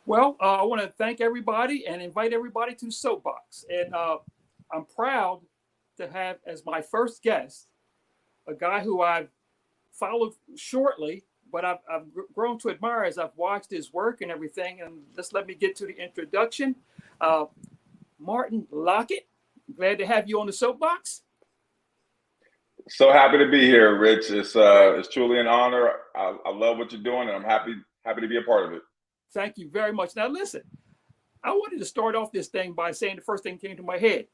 Well, I want to thank everybody and invite everybody to SoapBox. And I'm proud to have as my first guest a guy who I've followed shortly, but I've grown to admire as I've watched his work and everything. And just let me get to the introduction. Uh, Martin Lockett, glad to have you on the SoapBox. So happy to be here, Rich. Great. It's truly an honor. I love what you're doing, and I'm happy to be a part of it. Thank you very much. Now, listen, I wanted to start off this thing by saying the first thing that came to my head.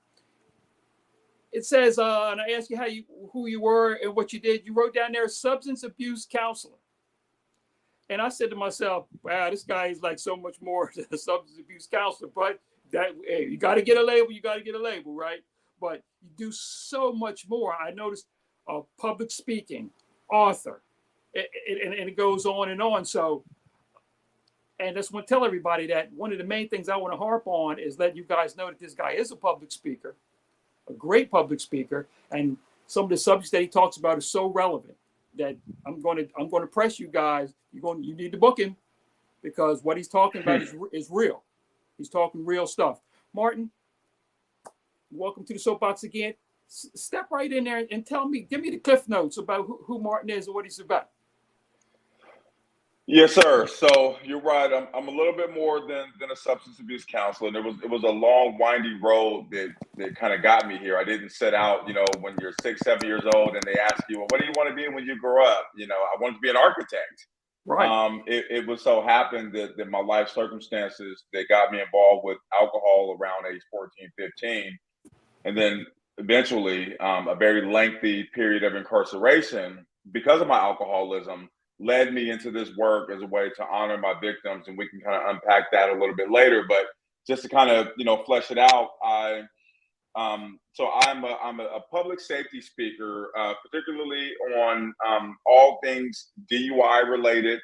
It says, and I asked you who you were and what you did. You wrote down there, substance abuse counselor. And I said to myself, wow, this guy is like so much more than a substance abuse counselor. But hey, you got to get a label. You got to get a label, right? But you do so much more. I noticed public speaking, author, and it goes on and on. So, and I just want to tell everybody that one of the main things I want to harp on is let you guys know that this guy is a public speaker, a great public speaker, and some of the subjects that he talks about is so relevant that I'm going to press you guys. You need to book him because what he's talking about is real. He's talking real stuff. Martin, welcome to the SoapBox again. Step right in there and give me the cliff notes about who Martin is and what he's about. Yes, sir. So you're right. I'm a little bit more than a substance abuse counselor. And it was a long, windy road that kind of got me here. I didn't set out, when you're 6, 7 years old and they ask you, well, what do you want to be when you grow up? I wanted to be an architect. Right. It was so happened that my life circumstances that got me involved with alcohol around age 14, 15. And then eventually a very lengthy period of incarceration because of my alcoholism led me into this work as a way to honor my victims, and we can kind of unpack that a little bit later. But just to kind of flesh it out, I'm a public safety speaker, particularly on all things DUI related,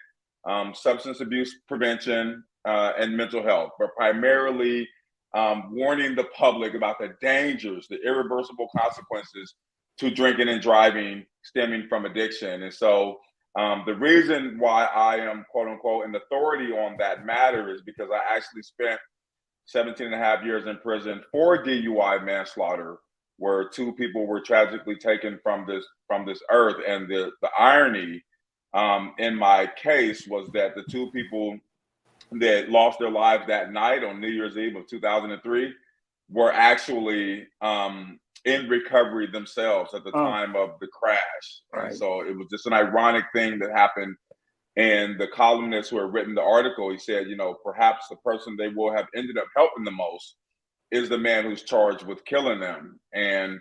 substance abuse prevention, and mental health, but primarily warning the public about the dangers, the irreversible consequences to drinking and driving stemming from addiction. And so the reason why I am, quote unquote, an authority on that matter is because I actually spent 17 and a half years in prison for DUI manslaughter, where 2 people were tragically taken from this earth. And the irony in my case was that the 2 people that lost their lives that night on New Year's Eve of 2003 were actually in recovery themselves at the time of the crash. Right. And so it was just an ironic thing that happened. And the columnist who had written the article, he said, perhaps the person they will have ended up helping the most is the man who's charged with killing them. And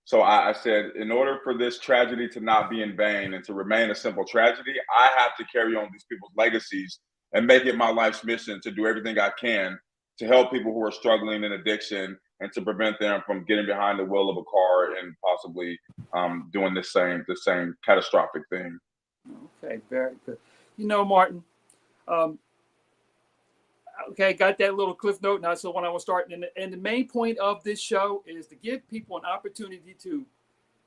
so I said, in order for this tragedy to not be in vain and to remain a simple tragedy, I have to carry on these people's legacies and make it my life's mission to do everything I can to help people who are struggling in addiction and to prevent them from getting behind the wheel of a car and possibly doing the same catastrophic thing. Okay, very good. Martin, okay, got that little cliff note now. So when I was starting, and the main point of this show is to give people an opportunity to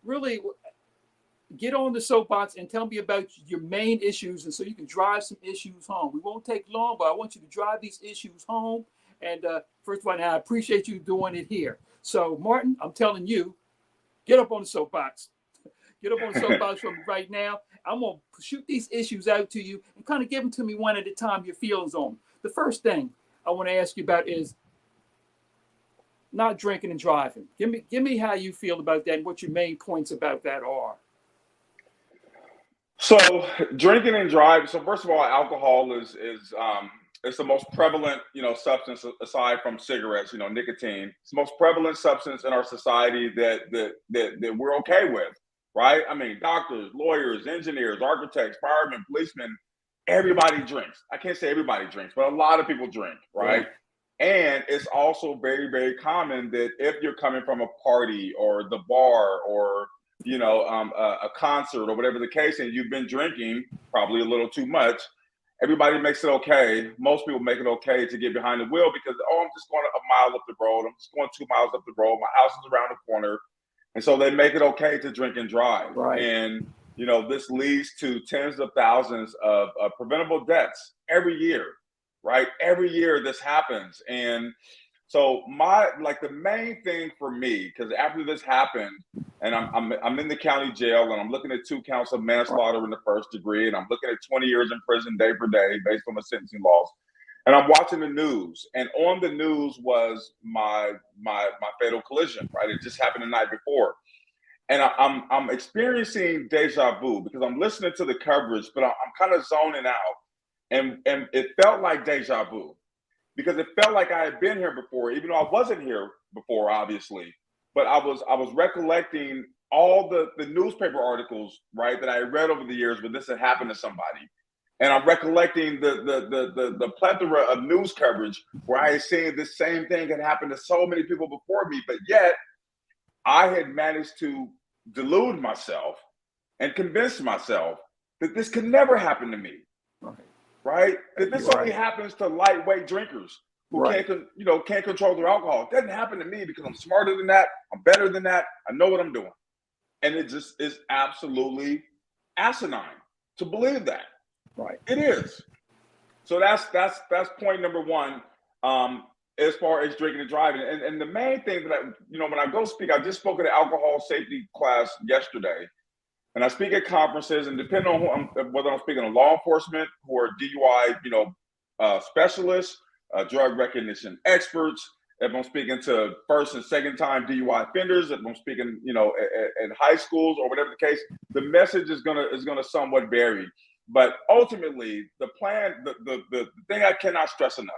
really get on the soapbox and tell me about your main issues, and so you can drive some issues home. We won't take long, but I want you to drive these issues home. And first of all, I appreciate you doing it here. So, Martin, I'm telling you, get up on the soapbox. Get up on the soapbox from right now. I'm going to shoot these issues out to you and kind of give them to me one at a time, your feelings on them. The first thing I want to ask you about is not drinking and driving. Give me how you feel about that and what your main points about that are. So drinking and driving. So first of all, alcohol is it's the most prevalent, substance aside from cigarettes, nicotine. It's the most prevalent substance in our society that we're okay with, right? I mean, doctors, lawyers, engineers, architects, firemen, policemen, everybody drinks. I can't say everybody drinks, but a lot of people drink, right? Yeah. And it's also very, very common that if you're coming from a party or the bar or a concert or whatever the case, and you've been drinking probably a little too much, everybody makes it okay. Most people make it okay to get behind the wheel because, I'm just going a mile up the road. I'm just going 2 miles up the road. My house is around the corner. And so they make it okay to drink and drive. Right. And, this leads to tens of thousands of preventable deaths every year, right? Every year this happens. And so the main thing for me, because after this happened, and I'm in the county jail, and I'm looking at 2 counts of manslaughter in the first degree, and I'm looking at 20 years in prison day for day based on the sentencing laws. And I'm watching the news, and on the news was my fatal collision, right? It just happened the night before. And I'm experiencing deja vu because I'm listening to the coverage, but I'm kind of zoning out. And it felt like deja vu because it felt like I had been here before, even though I wasn't here before, obviously. But I was recollecting all the newspaper articles, right, that I had read over the years, but this had happened to somebody. And I'm recollecting the plethora of news coverage where I had seen this same thing had happened to so many people before me, but yet I had managed to delude myself and convince myself that this could never happen to me, right? That this only happens to lightweight drinkers who can't control their alcohol. It doesn't happen to me because I'm smarter than that. I'm better than that. I know what I'm doing. And it just is absolutely asinine to believe that. Right. It is. So that's point number one. As far as drinking and driving. And the main thing that when I go speak, I just spoke at an alcohol safety class yesterday. And I speak at conferences, and depending on whether I'm speaking to law enforcement who are DUI, specialists, drug recognition experts, if I'm speaking to first and second time DUI offenders, if I'm speaking, in high schools or whatever the case, the message is gonna somewhat vary. But ultimately, the plan, the thing I cannot stress enough.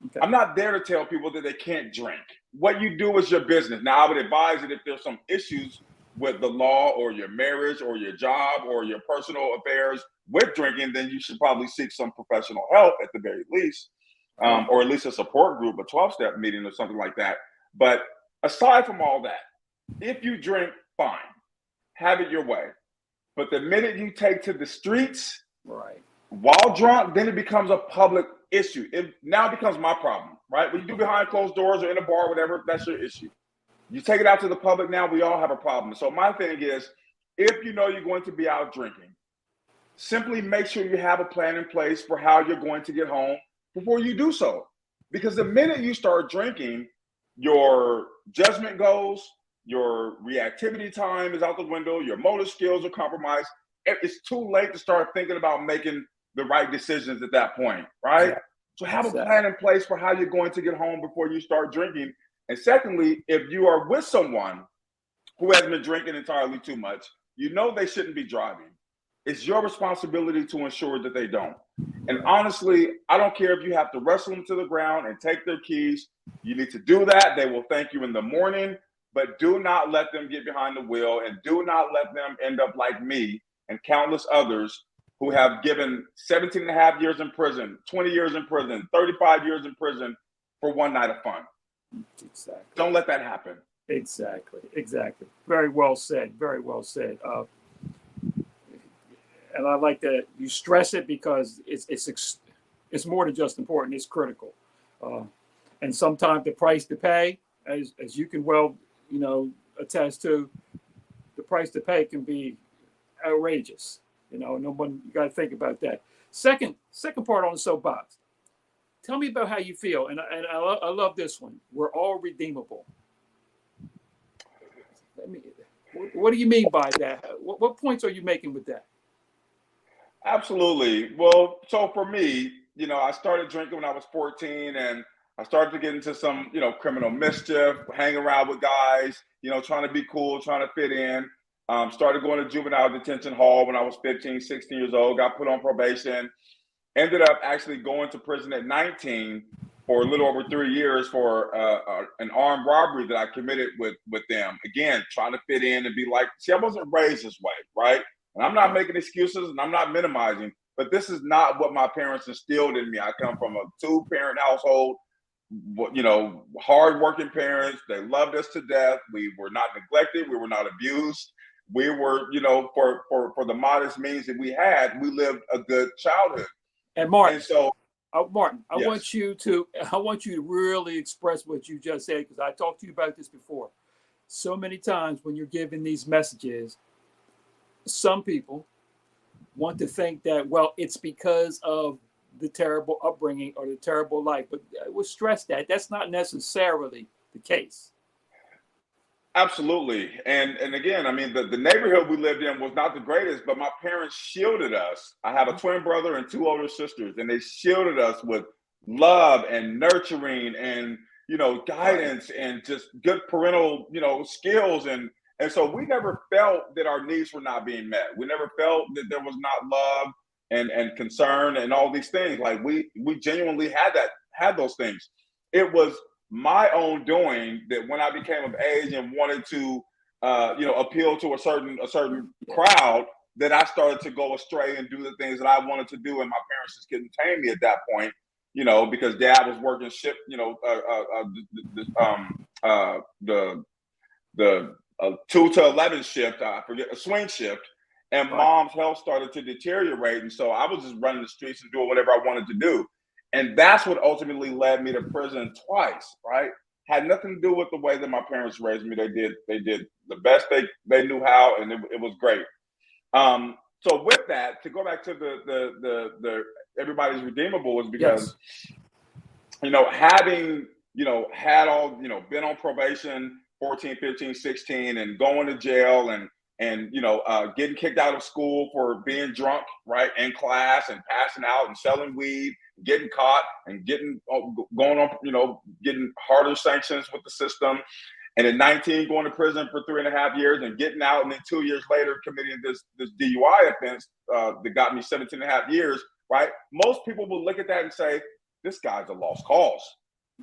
Okay. I'm not there to tell people that they can't drink. What you do is your business. Now, I would advise that if there's some issues with the law or your marriage or your job or your personal affairs with drinking, then you should probably seek some professional help at the very least, or at least a support group, a 12-step meeting or something like that. But aside from all that, if you drink, fine, have it your way. But the minute you take to the streets, while drunk, then it becomes a public issue. It now becomes my problem, right? When you do behind closed doors or in a bar, or whatever, that's your issue. You take it out to the public, now we all have a problem. So my thing is, if you know you're going to be out drinking, simply make sure you have a plan in place for how you're going to get home before you do so. Because the minute you start drinking, your judgment goes, your reactivity time is out the window, your motor skills are compromised. It's too late to start thinking about making the right decisions at that point, right? Yeah. So have a plan in place for how you're going to get home before you start drinking. And secondly, if you are with someone who has been drinking entirely too much, you know they shouldn't be driving. It's your responsibility to ensure that they don't. And honestly, I don't care if you have to wrestle them to the ground and take their keys. You need to do that. They will thank you in the morning, but do not let them get behind the wheel, and do not let them end up like me and countless others who have given 17 and a half years in prison, 20 years in prison, 35 years in prison for one night of fun. Exactly. Don't let that happen. Exactly. Very well said. And I like that you stress it because it's more than just important. It's critical. And sometimes the price to pay, as you can well, attest to, the price to pay can be outrageous. No one, you got to think about that. Second part on the soapbox. Tell me about how you feel, and I love this one. We're all redeemable. What do you mean by that? What points are you making with that? Absolutely. Well, so for me, I started drinking when I was 14, and I started to get into some, criminal mischief, hang around with guys, trying to be cool, trying to fit in. Started going to juvenile detention hall when I was 15, 16 years old, got put on probation, ended up actually going to prison at 19 for a little over 3 years for an armed robbery that I committed with them. Again, trying to fit in and be like, see, I wasn't raised this way, right? And I'm not making excuses and I'm not minimizing, but this is not what my parents instilled in me. I come from a 2-parent household, hardworking parents. They loved us to death. We were not neglected. We were not abused. We were, for the modest means that we had, we lived a good childhood. And Martin, and so, Martin, I yes. want you to really express what you just said, because I talked to you about this before. So many times when you're giving these messages, some people want to think that, well, it's because of the terrible upbringing or the terrible life. But I would stress that that's not necessarily the case. Absolutely. And again, I mean, the neighborhood we lived in was not the greatest, but my parents shielded us. I have a twin brother and two older sisters, and they shielded us with love and nurturing and, guidance and just good parental, skills. And so we never felt that our needs were not being met. We never felt that there was not love and concern and all these things. Like we genuinely had those things. It was my own doing that when I became of age and wanted to, appeal to a certain crowd, that I started to go astray and do the things that I wanted to do, and my parents just couldn't tame me at that point, because Dad was working shift, the 2 to 11 shift, I forget, a swing shift, and Mom's health started to deteriorate, and so I was just running the streets and doing whatever I wanted to do. And that's what ultimately led me to prison twice, right? Had nothing to do with the way that my parents raised me. They did the best they knew how, and it was great. So with that, to go back to the everybody's redeemable is because, having, had all, been on probation 14, 15, 16 and going to jail and getting kicked out of school for being drunk, right, in class and passing out and selling weed, getting caught and getting harder sanctions with the system. And at 19, going to prison for 3.5 years and getting out, and then 2 years later committing this DUI offense that got me 17.5 years, right? Most people will look at that and say, this guy's a lost cause.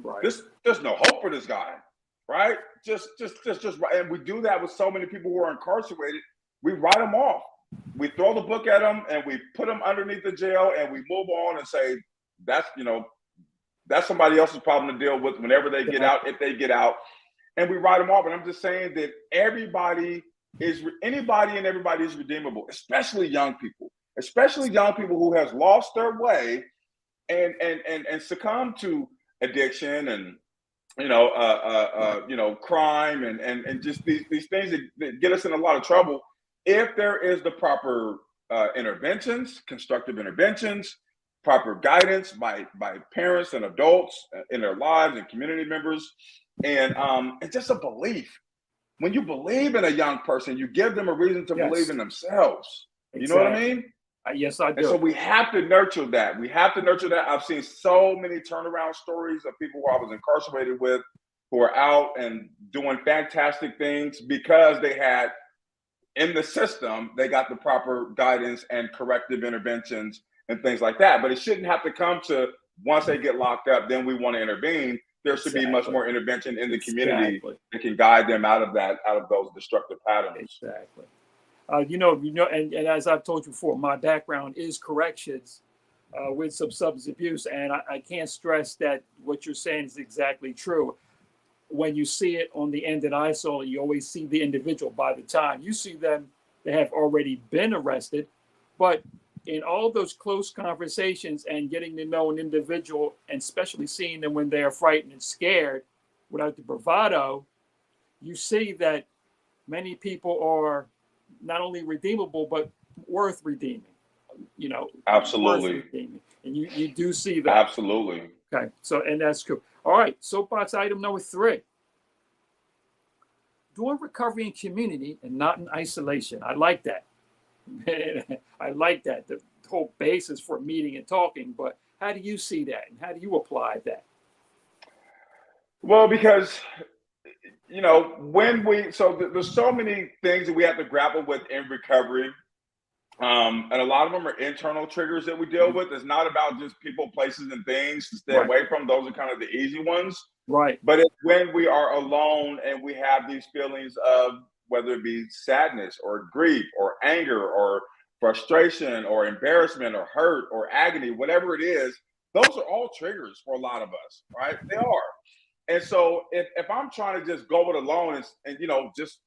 Right. There's no hope for this guy, right? Just right. And we do that with so many people who are incarcerated. We write them off. We throw the book at them and we put them underneath the jail and we move on and say, that's somebody else's problem to deal with whenever they get out, if they get out. And we write them off. And I'm just saying that anybody and everybody is redeemable, especially young people who has lost their way and succumb to addiction and crime and just these things that get us in a lot of trouble. If there is the proper interventions, constructive interventions, proper guidance by parents and adults in their lives and community members, and it's just a belief. When you believe in a young person, you give them a reason to believe in themselves. Exactly. You know what I mean? Yes, I do. And so we have to nurture that. I've seen so many turnaround stories of people who I was incarcerated with who are out and doing fantastic things because they had in the system, they got the proper guidance and corrective interventions and things like that. But it shouldn't have to come to once they get locked up, then we want to intervene. There should be much more intervention in the community that can guide them out of those destructive patterns. Exactly. And as I've told you before, my background is corrections with some substance abuse. And I can't stress that what you're saying is exactly true. When you see it on the end that I saw, you always see the individual. By the time you see them, they have already been arrested. But in all those close conversations and getting to know an individual, and especially seeing them when they are frightened and scared without the bravado, you see that many people are not only redeemable, but worth redeeming, Absolutely. Worth redeeming. And you do see that. Absolutely. Okay. So, and that's cool. All right. Soapbox item number 3. Doing recovery in community and not in isolation. I like that. I like that. The whole basis for meeting and talking, but how do you see that? And how do you apply that? Well, because there's so many things that we have to grapple with in recovery. And a lot of them are internal triggers that we deal with. It's not about just people, places, and things to stay away from. Those are kind of the easy ones. Right. But it's when we are alone and we have these feelings of whether it be sadness or grief or anger or frustration or embarrassment or hurt or agony, whatever it is, those are all triggers for a lot of us, right? They are. And so if I'm trying to just go it alone and just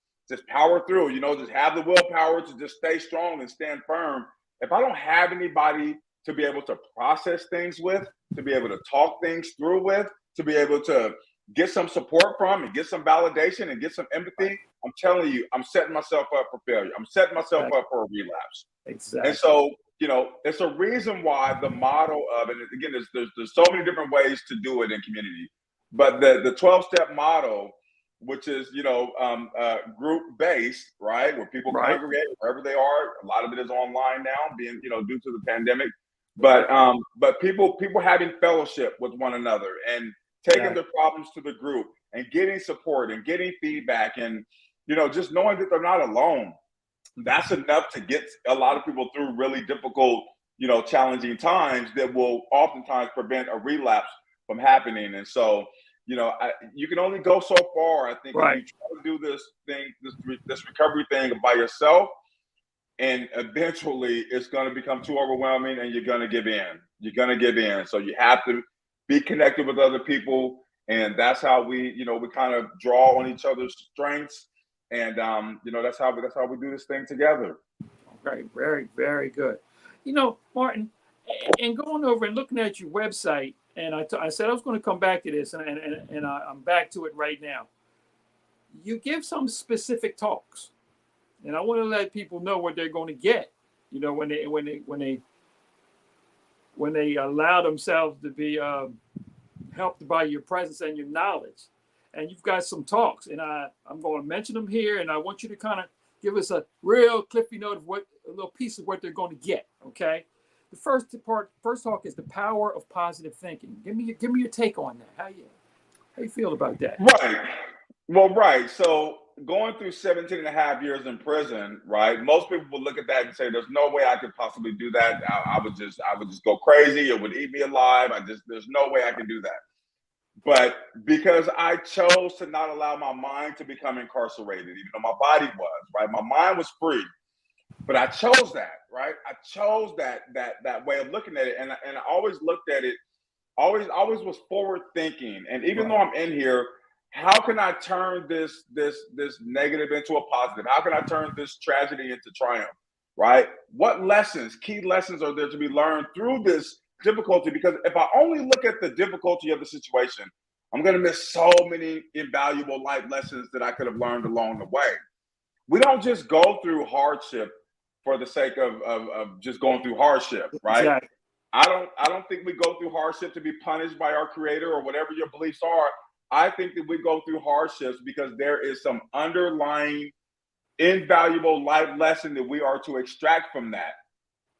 power through, just have the willpower to just stay strong and stand firm. If I don't have anybody to be able to process things with, to be able to talk things through with, to be able to get some support from and get some validation and get some empathy, I'm telling you, I'm setting myself up for failure. I'm setting myself up for a relapse. Exactly. And so it's a reason why the model of, and again, there's so many different ways to do it in community, but the 12-step model, which is, group based, right? Where people Right. congregate wherever they are. A lot of it is online now, being, due to the pandemic. Right. But people having fellowship with one another and taking Exactly. their problems to the group and getting support and getting feedback and, just knowing that they're not alone. That's enough to get a lot of people through really difficult, challenging times that will oftentimes prevent a relapse from happening. And so, you can only go so far, I think, if you Right. try to do this thing, this recovery thing by yourself, and eventually it's going to become too overwhelming, and you're going to give in. You're going to give in. So you have to be connected with other people, and that's how we kind of draw on each other's strengths, and that's how we do this thing together. Okay. Very, very good. Martin, and going over and looking at your website, and I said I was going to come back to this, and I'm back to it right now. You give some specific talks, and I want to let people know what they're going to get. When they allow themselves to be helped by your presence and your knowledge. And you've got some talks, and I'm going to mention them here, and I want you to kind of give us a real cliffy note of a little piece of what they're going to get. Okay. The first talk is the power of positive thinking. Give me your take on that. How you feel about that? Right. Well, right. So going through 17 and a half years in prison, right? Most people would look at that and say, there's no way I could possibly do that. I would just go crazy. It would eat me alive. There's no way I can do that. But because I chose to not allow my mind to become incarcerated, even though my body was, right? My mind was free, but I chose that, right? I chose that way of looking at it. And I always looked at it, always was forward thinking. And even though Right. I'm in here, how can I turn this negative into a positive? How can I turn this tragedy into triumph? Right? What key lessons are there to be learned through this difficulty? Because if I only look at the difficulty of the situation, I'm going to miss so many invaluable life lessons that I could have learned along the way. We don't just go through hardship for the sake of just going through hardship, right? Exactly. I don't think we go through hardship to be punished by our creator or whatever your beliefs are. I think that we go through hardships because there is some underlying invaluable life lesson that we are to extract from that,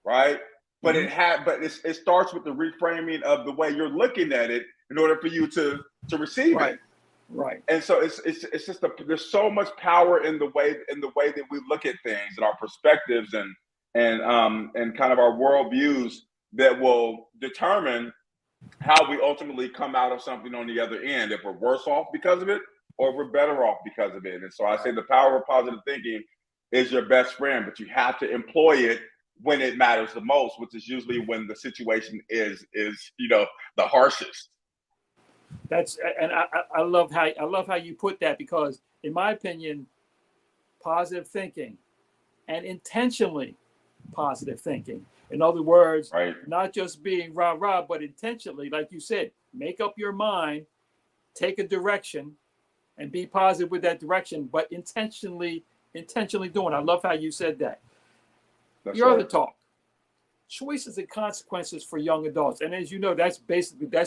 right? But it starts with the reframing of the way you're looking at it in order for you to receive Right. it. Right. And so it's just there's so much power in the way that we look at things and our perspectives and kind of our worldviews that will determine how we ultimately come out of something on the other end, if we're worse off because of it or if we're better off because of it. And so I say the power of positive thinking is your best friend, but you have to employ it when it matters the most, which is usually when the situation is the harshest. I love how you put that, because in my opinion, positive thinking and intentionally positive thinking. In other words, Right. not just being rah-rah, but intentionally, like you said, make up your mind, take a direction, and be positive with that direction, but intentionally doing. I love how you said that. That's Your right. other talk, choices and consequences for young adults. And as you know, that's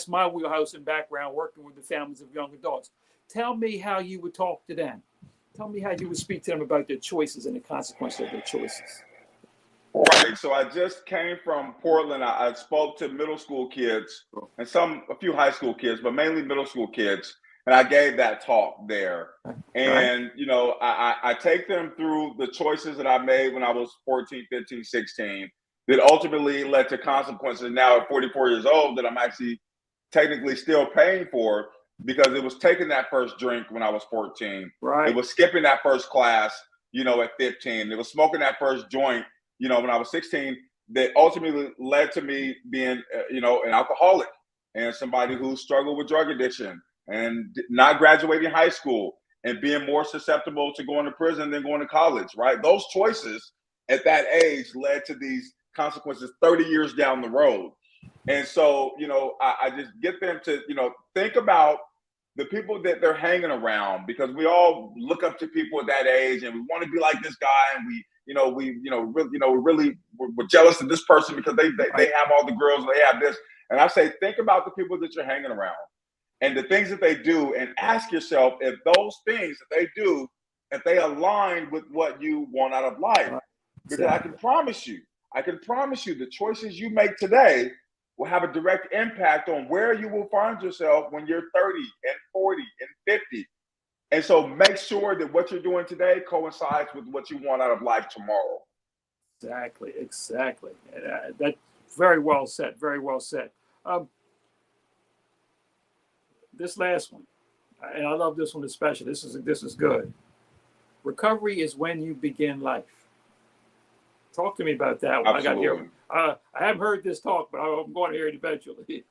my wheelhouse and background, working with the families of young adults. Tell me how you would talk to them. Tell me how you would speak to them about their choices and the consequences of their choices. Right. So I just came from Portland. I spoke to middle school kids and a few high school kids, but mainly middle school kids. And I gave that talk there. Okay. And, I take them through the choices that I made when I was 14, 15, 16 that ultimately led to consequences now at 44 years old that I'm actually technically still paying for, because it was taking that first drink when I was 14. It Right. was skipping that first class, at 15. It was smoking that first joint, when I was 16, that ultimately led to me being, an alcoholic and somebody who struggled with drug addiction and not graduating high school and being more susceptible to going to prison than going to college, right? Those choices at that age led to these consequences 30 years down the road. And so, I just get them to, think about the people that they're hanging around, because we all look up to people at that age and we want to be like this guy, and we're jealous of this person because they have all the girls, they have this. And I say, think about the people that you're hanging around and the things that they do, and ask yourself if those things that they do, if they align with what you want out of life. Because I can promise you the choices you make today will have a direct impact on where you will find yourself when you're 30 and 40 and 50. And so make sure that what you're doing today coincides with what you want out of life tomorrow. Exactly. That's very well said. Very well said. This last one, and I love this one especially. This is good. Recovery is when you begin life. Talk to me about that one. Absolutely. I haven't heard this talk, but I'm going to hear it eventually.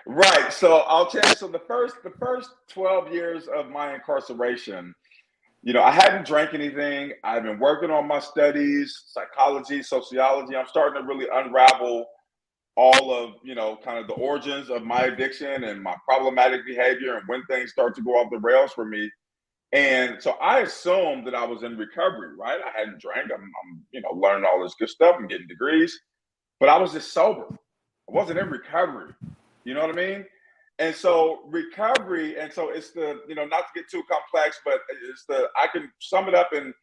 Right. So I'll tell you. So the first 12 years of my incarceration, I hadn't drank anything. I've been working on my studies, psychology, sociology. I'm starting to really unravel all of, kind of the origins of my addiction and my problematic behavior and when things start to go off the rails for me. And so I assumed that I was in recovery, right? I hadn't drank. I'm learning all this good stuff and getting degrees, but I was just sober. I wasn't in recovery. You know what I mean? And so recovery, and so it's the, not to get too complex, but I can sum it up in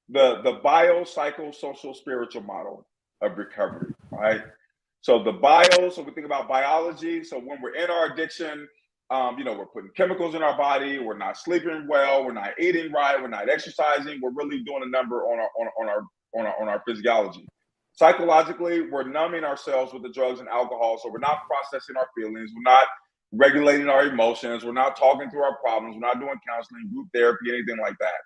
the biopsychosocial spiritual model of recovery, right? So so we think about biology. So when we're in our addiction, we're putting chemicals in our body. We're not sleeping well. We're not eating right. We're not exercising. We're really doing a number on our physiology. Psychologically, we're numbing ourselves with the drugs and alcohol. So we're not processing our feelings. We're not regulating our emotions. We're not talking through our problems. We're not doing counseling, group therapy, anything like that.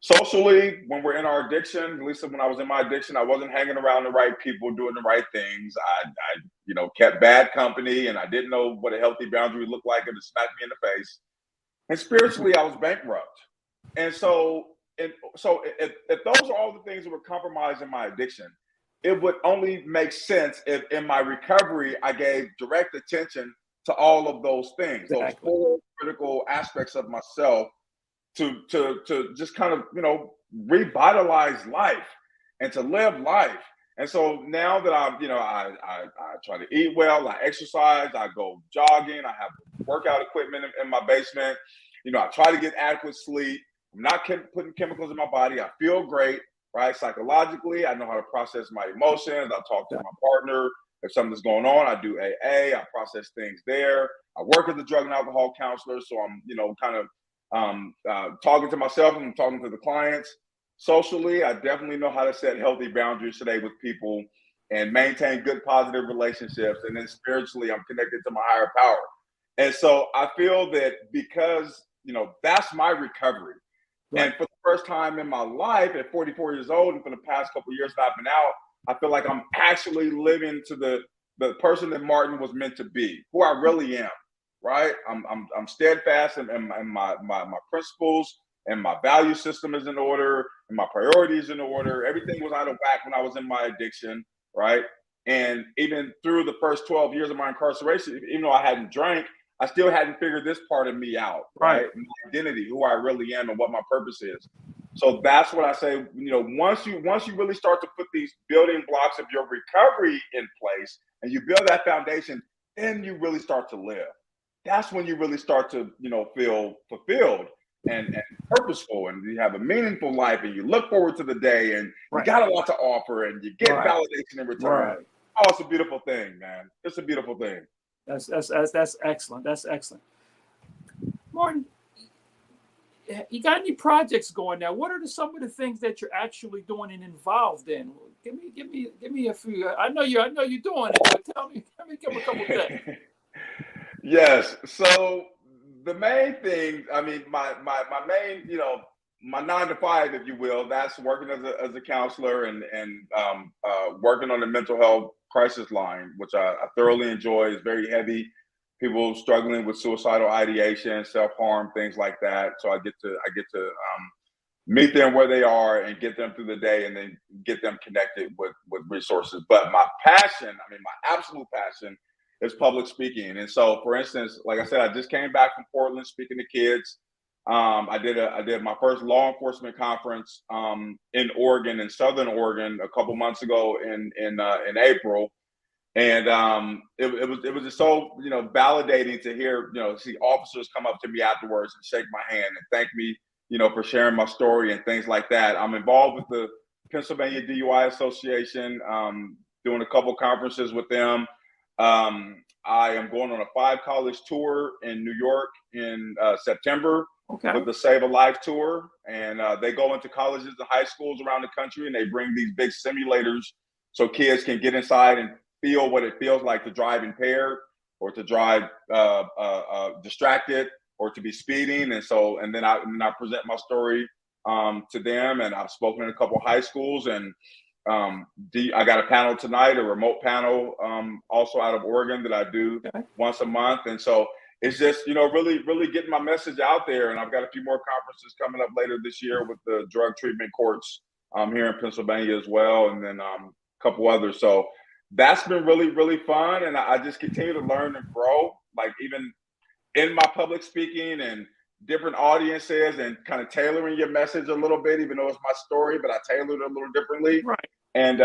Socially, when we're in our addiction, at least when I was in my addiction, I wasn't hanging around the right people, doing the right things. I kept bad company, and I didn't know what a healthy boundary looked like, and it smacked me in the face. And spiritually, I was bankrupt. And so if those are all the things that were compromising my addiction, it would only make sense if in my recovery, I gave direct attention to all of those things, those four critical aspects of myself, to just kind of, revitalize life and to live life. And so now that I try to eat well, I exercise, I go jogging, I have workout equipment in my basement. I try to get adequate sleep. I'm not putting chemicals in my body. I feel great, right? Psychologically, I know how to process my emotions. I talk to my partner. If something's going on, I do AA. I process things there. I work as a drug and alcohol counselor. So I'm, kind of talking to myself and I'm talking to the clients. Socially, I definitely know how to set healthy boundaries today with people and maintain good, positive relationships. And then spiritually, I'm connected to my higher power. And so I feel that because, that's my recovery. Right. And for the first time in my life at 44 years old, and for the past couple of years that I've been out, I feel like I'm actually living to the person that Martin was meant to be, who I really am. Right. I'm steadfast and my principles and my value system is in order and my priorities in order. Everything was out of whack when I was in my addiction. Right. And even through the first 12 years of my incarceration, even though I hadn't drank, I still hadn't figured this part of me out. Right. My identity, who I really am and what my purpose is. So that's what I say, once you really start to put these building blocks of your recovery in place and you build that foundation, then you really start to live. That's when you really start to, feel fulfilled and purposeful, and you have a meaningful life, and you look forward to the day, and you got a lot to offer, and you get validation in return. Right. Oh, it's a beautiful thing, man. It's a beautiful thing. That's excellent. That's excellent. Martin, you got any projects going now? What are some of the things that you're actually doing and involved in? Give me a few. I know you're doing it, but give me a couple things. Yes. So the main thing, I mean, my main, my 9 to 5, if you will, that's working as a counselor and working on the mental health crisis line, which I thoroughly enjoy. It's very heavy. People struggling with suicidal ideation, self-harm, things like that. So I get to meet them where they are and get them through the day, and then get them connected with resources. But my passion, my absolute passion, is public speaking. And so, for instance, like I said, I just came back from Portland speaking to kids. I did my first law enforcement conference in Oregon, in Southern Oregon, a couple months ago in April, and it was just so validating to hear see officers come up to me afterwards and shake my hand and thank me for sharing my story and things like that. I'm involved with the Pennsylvania DUI Association, doing a couple conferences with them. I am going on a 5-college tour in New York in September. Okay. With the Save a Life tour, and they go into colleges and high schools around the country, and they bring these big simulators so kids can get inside and feel what it feels like to drive impaired or to drive distracted or to be speeding. And then I present my story to them, and I've spoken in a couple of high schools, and I got a panel tonight, a remote panel, also out of Oregon that I do once a month. And so it's just, really, really getting my message out there. And I've got a few more conferences coming up later this year with the drug treatment courts here in Pennsylvania as well. And then a couple others. So that's been really, really fun. And I just continue to learn and grow, like even in my public speaking and different audiences and kind of tailoring your message a little bit, even though it's my story, but I tailored it a little differently. Right. And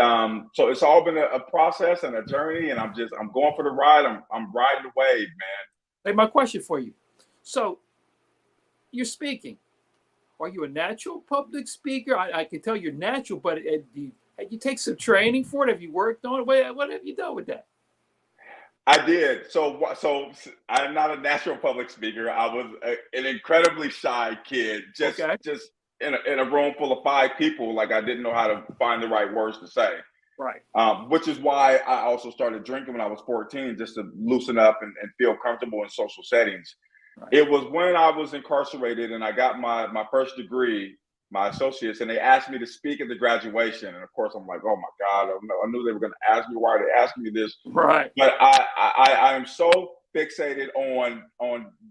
so it's all been a process and a journey, and I'm going for the ride. I'm riding the wave, man. Hey, my question for you. So you're speaking. Are you a natural public speaker? I can tell you're natural, but had you take some training for it? Have you worked on it? What have you done with that? I did. So I'm not a natural public speaker. I was an incredibly shy kid, just in a room full of 5 people. Like I didn't know how to find the right words to say. Right. Which is why I also started drinking when I was 14, just to loosen up and feel comfortable in social settings. Right. It was when I was incarcerated and I got my first degree, my associates, and they asked me to speak at the graduation. And of course, I'm like, oh my God, I knew they were going to ask me. Why are they asking me this? Right. But I am so fixated on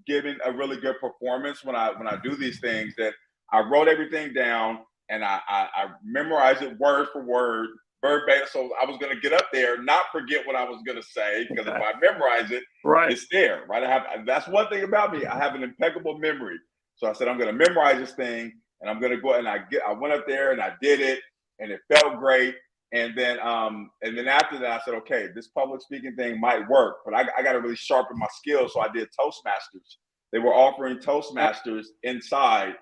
giving a really good performance when I do these things that I wrote everything down and I memorized it word for word, verbatim. So I was going to get up there, not forget what I was going to say, because if I memorize it, it's there, right? That's one thing about me. I have an impeccable memory. So I said, I'm going to memorize this thing, and I'm going to go, and I went up there and I did it, and it felt great. And then after that, I said, okay, this public speaking thing might work, but I got to really sharpen my skills. So I did Toastmasters. They were offering Toastmasters inside,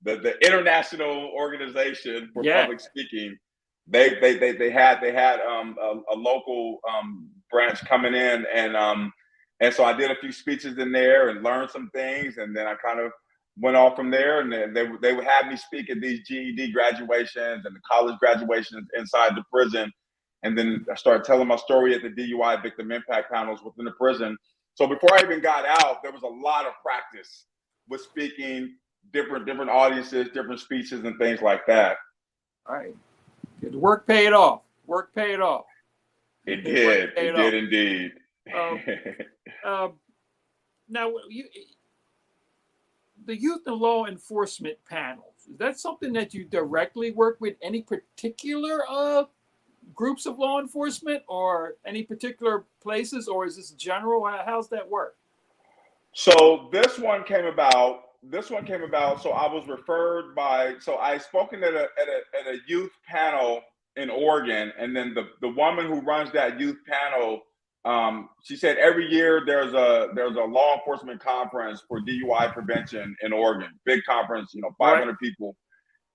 the international organization for public speaking. They had a local branch coming in, and so I did a few speeches in there and learned some things, and then I kind of went off from there. And then they would have me speak at these GED graduations and the college graduations inside the prison, and then I started telling my story at the DUI victim impact panels within the prison. So before I even got out, there was a lot of practice with speaking, different audiences, different speeches, and things like that. All right. The work paid off. Work paid off. It did. It did indeed. Now, the youth and law enforcement panels, is that something that you directly work with? Any particular groups of law enforcement or any particular places, or is this general? How's that work? So this one came about. So I was referred by. So I spoken at a youth panel in Oregon, and then the woman who runs that youth panel, she said every year there's a law enforcement conference for DUI prevention in Oregon. Big conference, 500 people,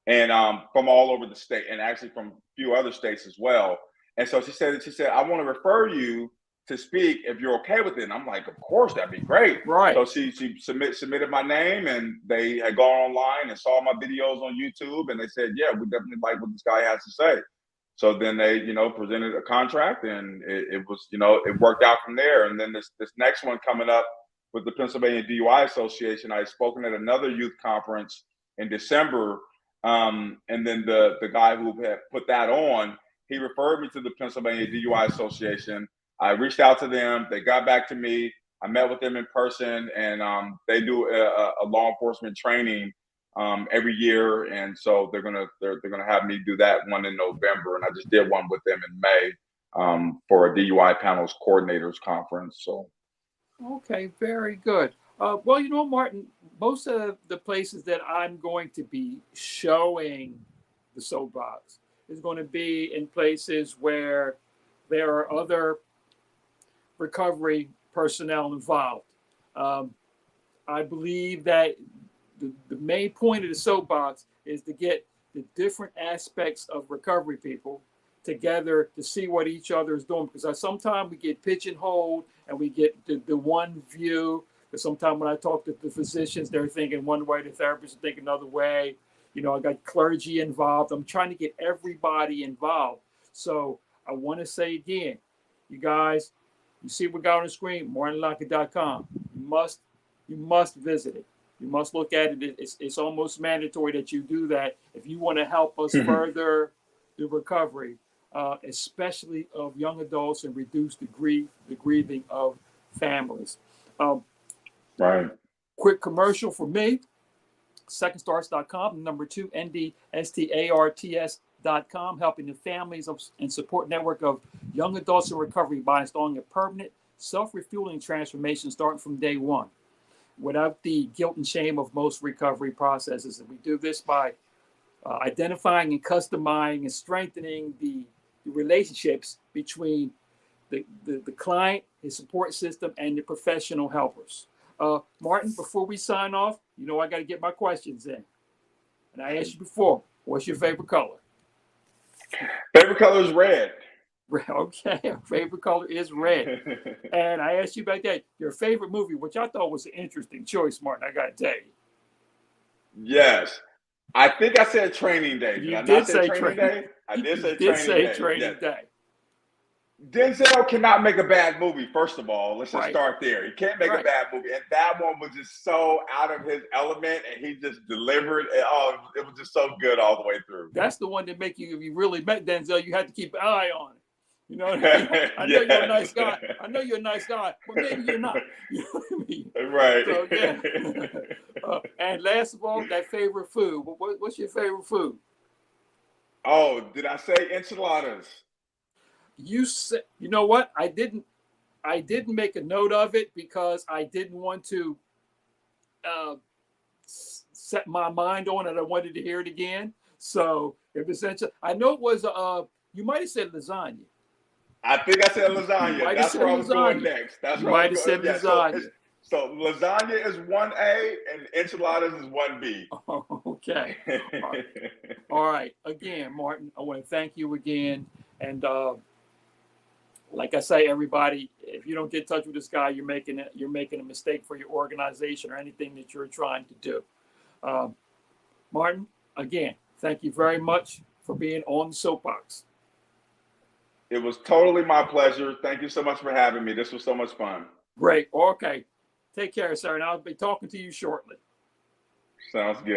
and from all over the state, and actually from a few other states as well. And so she said, I want to refer you to speak if you're okay with it. And I'm like, of course, that'd be great. Right. So she submitted my name, and they had gone online and saw my videos on YouTube, and they said, yeah, we definitely like what this guy has to say. So then they, presented a contract, and it was, it worked out from there. And then this next one coming up with the Pennsylvania DUI Association, I had spoken at another youth conference in December. And then the guy who had put that on, he referred me to the Pennsylvania DUI Association. I reached out to them. They got back to me. I met with them in person, and they do a law enforcement training every year, and so they're gonna have me do that one in November, and I just did one with them in May for a DUI panels coordinators conference. So, okay, very good. Well, you know, Martin, most of the places that I'm going to be showing the soapbox is going to be in places where there are other recovery personnel involved. Um, I believe that the main point of the soapbox is to get the different aspects of recovery people together to see what each other is doing. Because sometimes we get pigeonholed and we get the one view. Because sometimes when I talk to the physicians, they're thinking one way, the therapists are thinking another way. You know, I got clergy involved. I'm trying to get everybody involved. So I want to say again, you guys, you see what we got on the screen, martinlockett.com. You must visit it. You must look at it. It's almost mandatory that you do that if you want to help us further the recovery, especially of young adults, and reduce the grieving of families. Um, Right. Quick commercial for me, secondstarts.com, number 2, NDSTARTS.com, helping the families and support network of young adults in recovery by installing a permanent self-refueling transformation starting from day one, without the guilt and shame of most recovery processes. And we do this by identifying and customizing and strengthening the relationships between the client, his support system, and the professional helpers. Martin, before we sign off, you know I got to get my questions in. And I asked you before, what's your favorite color? Favorite color is red. Okay, our favorite color is red. And I asked you about that, your favorite movie, which I thought was an interesting choice, Martin, I got to tell you. Yes. I think I said Training Day. You did say Training Day. I did say Training Day. Training Day. Denzel cannot make a bad movie, first of all. Let's just start there. He can't make a bad movie. And that one was just so out of his element, and he just delivered. Oh, it was just so good all the way through. That's the one that make you, if you really met Denzel, you had to keep an eye on it. You know what I mean? I know you're a nice guy. I know you're a nice guy, but maybe you're not. You know what I mean? Right. So, yeah. And last of all, that favorite food. What's your favorite food? Oh, did I say enchiladas? You said, you know what? I didn't make a note of it because I didn't want to set my mind on it. I wanted to hear it again. So if it's I know it was you might have said lasagna. I think I said lasagna. That's where I was going next. That's where I was going. You might have said lasagna. So lasagna is 1A and enchiladas is 1B. Oh, okay. All right. Again, Martin, I want to thank you again. And like I say, everybody, if you don't get in touch with this guy, you're making a mistake for your organization or anything that you're trying to do. Martin, again, thank you very much for being on the Soapbox. It was totally my pleasure. Thank you so much for having me. This was so much fun. Great. Okay. Take care, sir. And I'll be talking to you shortly. Sounds good.